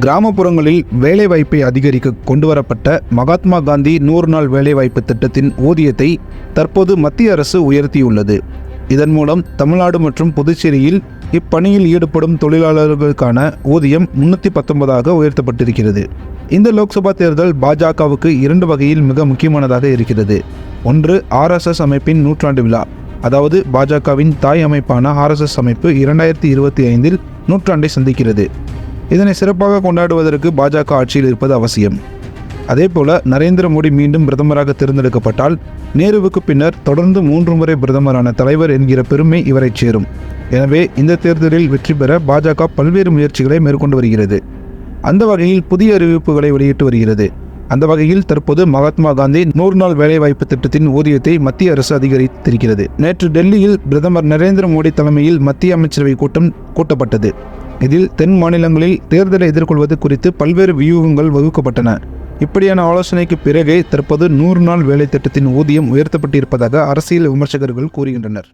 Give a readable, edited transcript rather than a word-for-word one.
கிராமப்புறங்களில் வேலைவாய்ப்பை அதிகரிக்க கொண்டுவரப்பட்ட மகாத்மா காந்தி 100 நாள் வேலைவாய்ப்பு திட்டத்தின் ஊதியத்தை தற்போது மத்திய அரசு உயர்த்தியுள்ளது. இதன் மூலம் தமிழ்நாடு மற்றும் புதுச்சேரியில் இப்பணியில் ஈடுபடும் தொழிலாளர்களுக்கான ஊதியம் 319ஆக உயர்த்தப்பட்டிருக்கிறது. இந்த லோக்சபா தேர்தல் பாஜகவுக்கு 2 வகையில் மிக முக்கியமானதாக இருக்கிறது. ஒன்று, RSS அமைப்பின் நூற்றாண்டு விழா. அதாவது பாஜகவின் தாய் அமைப்பான RSS அமைப்பு 2025இல் நூற்றாண்டை சந்திக்கிறது. இதனை சிறப்பாக கொண்டாடுவதற்கு பாஜக ஆட்சியில் இருப்பது அவசியம். அதேபோல நரேந்திர மோடி மீண்டும் பிரதமராக தேர்ந்தெடுக்கப்பட்டால் நேருவுக்கு பின்னர் தொடர்ந்து 3 முறை பிரதமரான தலைவர் என்கிற பெருமை இவரை சேரும். எனவே இந்த தேர்தலில் வெற்றி பெற பாஜக பல்வேறு முயற்சிகளை மேற்கொண்டு வருகிறது. அந்த வகையில் புதிய அறிவிப்புகளை வெளியிட்டு வருகிறது. அந்த வகையில் தற்போது மகாத்மா காந்தி 100 நாள் வேலைவாய்ப்பு திட்டத்தின் ஊதியத்தை மத்திய அரசு அதிகரித்திருக்கிறது. நேற்று டெல்லியில் பிரதமர் நரேந்திர மோடி தலைமையில் மத்திய அமைச்சரவை கூட்டம் கூட்டப்பட்டது. இதில் தென் மாநிலங்களில் தேர்தலை எதிர்கொள்வது குறித்து பல்வேறு வியூகங்கள் வகுக்கப்பட்டன. இப்படியான ஆலோசனைக்கு பிறகே தற்போது 100 நாள் வேலை திட்டத்தின் ஊதியம் உயர்த்தப்பட்டிருப்பதாக அரசியல் விமர்சகர்கள் கூறுகின்றனர்.